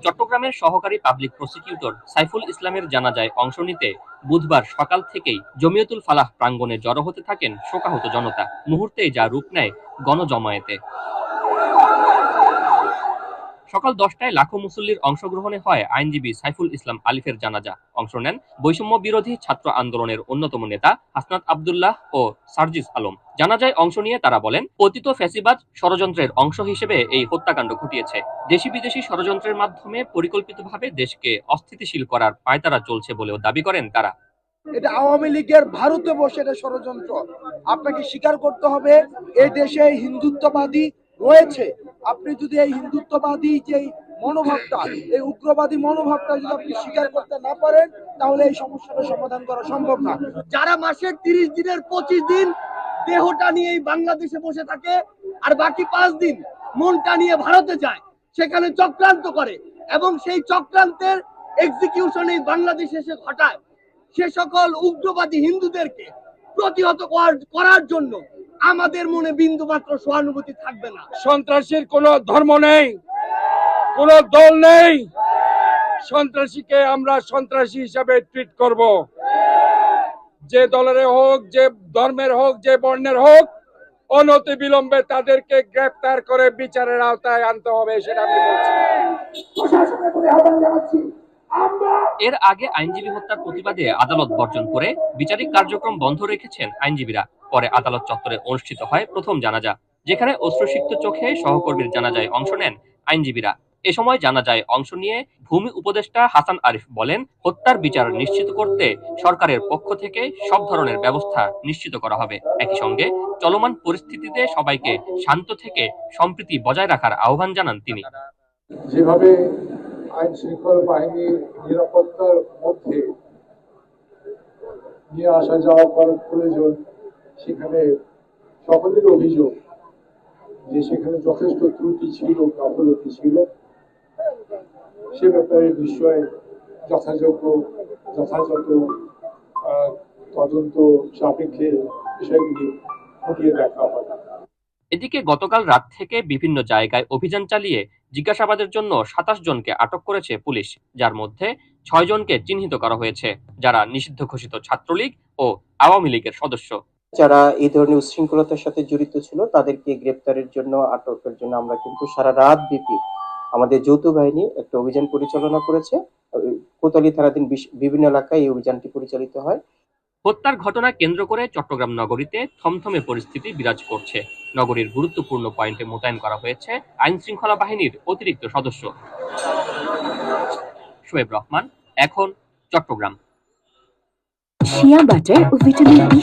চট্টগ্রামের সহকারী public prosecutor Saiful ইসলামের জানাজায় অংশ নিতে বুধবার সকাল থেকেই জমিয়তুল ফালাহ প্রাঙ্গণে জড়ো হতে থাকেন শোকাহত জনতা। মুহূর্তেই যা রূপ নেয় গণজমায়েতে। সকাল 10টায় লাখো মুসল্লির অংশগ্রহণে হয় আইনজীবী সাইফুল ইসলাম আলিফের জানাজা। অংশ নেন বৈষম্য বিরোধী ছাত্র আন্দোলনের অন্যতম নেতা হাসনাত আব্দুল্লাহ ও সার্জিস আলম। জানাজায় অংশ নিয়ে তারা বলেন, পতিত ফ্যাসিবাদ ষড়যন্ত্রের অংশ হিসেবে এই হত্যাকাণ্ড ঘটিয়েছে। দেশি বিদেশি ষড়যন্ত্রের মাধ্যমে পরিকল্পিতভাবে দেশকে অস্থিতিশীল করার পায়তারা চলছে বলেও দাবি করেন তারা। এটা আওয়ামী লীগের ভারতে বসে এটা ষড়যন্ত্র। আপনাকে স্বীকার করতে হবে এই দেশে হিন্দুত্ববাদী রয়েছে। আপনি যদি এই হিন্দুত্ববাদী যে মনোভাবটা, এই উগ্রবাদী মনোভাবটা যদি আপনি স্বীকার করতে না পারেন, তাহলে এই সমস্যাটা সমাধান করা সম্ভব না। যারা মাসের 30 দিনের 25 দিন দেহটা নিয়ে বাংলাদেশে বসে থাকে আর বাকি 5 দিন মনটা নিয়ে ভারতে যায়, সেখানে চক্রান্ত করে এবং সেই চক্রান্তের এক্সিকিউশন এই বাংলাদেশে এসে ঘটায়, সে সকল উগ্রবাদী হিন্দুদেরকে প্রতিহত করার জন্য আমাদের মনে বিন্দুমাত্র সহানুভূতি থাকবে না। সন্ত্রাসীর কোনো ধর্ম নেই, কোনো দল নেই। সন্ত্রাসীকে আমরা সন্ত্রাসী হিসাবে ট্রিট করব। যে দলের হোক, যে ধর্মের হোক, যে বর্ণের হোক, অনতি বিলম্বে তাদেরকে গ্রেফতার করে বিচারের আওতায় আনতে হবে, সেটা আমি বলছি। এর আগে আইনজীবী হত্যার প্রতিবাদে আদালত বর্জন করে বিচারিক কার্যক্রম বন্ধ রেখেছেন আইনজীবীরা। পরে আদালত চত্বরে অনুষ্ঠিত হয় প্রথম জানাজা, যেখানে অশ্রুসিক্ত চোখে সহকর্মীর জানাজায় অংশ নেন আইনজীবীরা। এ সময় জানাজায় অংশ নিয়ে ভূমি উপদেষ্টা হাসান আরিফ বলেন, হত্যার বিচার নিশ্চিত করতে সরকারের পক্ষ থেকে সব ধরনের ব্যবস্থা নিশ্চিত করা হবে। একই সঙ্গে চলমান পরিস্থিতিতে সবাইকে শান্ত থেকে সম্প্রীতি বজায় রাখার আহ্বান জানান তিনি। যেভাবে আইন শৃঙ্খলা বাহিনীর নিরাপত্তার মধ্যে নিয়ে আসা যাওয়া করার প্রয়োজন, সেখানে সকলের অভিযোগ যে সেখানে যথেষ্ট ত্রুটি ছিল, গাফলতি ছিল। সে ব্যাপারে নিশ্চয় যথাযথ তদন্ত সাপেক্ষে বিষয়গুলি খতিয়ে দেখা হবে। এদিকে গতকাল রাত থেকে বিভিন্ন জায়গায় অভিযান চালিয়ে জিজ্ঞাসাবাদের জন্য 27 জনকে আটক করেছে পুলিশ, যার মধ্যে 6 জনকে চিহ্নিত করা হয়েছে, যারা নিষিদ্ধ ঘোষিত ছাত্রলীগ ও আওয়ামী লীগের সদস্য। যারা এই ধরনের উচ্ছৃঙ্খলতার সাথে জড়িত ছিল তাদেরকে গ্রেপ্তারের জন্য, আটকের জন্য আমরা কিন্তু সারা রাত ব্যাপী আমাদের যৌথ বাহিনী একটা অভিযান পরিচালনা করেছে। কোতোয়ালি থানাধীন বিভিন্ন এলাকায় এই অভিযানটি পরিচালিত হয়। হত্যার ঘটনা কেন্দ্র করে চট্টগ্রাম নগরীতে থমথমে পরিস্থিতি বিরাজ করছে। নগরীর গুরুত্বপূর্ণ পয়েন্টে মোতায়েন করা হয়েছে আইন শৃঙ্খলা বাহিনীর অতিরিক্ত সদস্য। শোয়েব রহমান, এখন চট্টগ্রাম। শিয়া বাটার ও ভিটামিন বি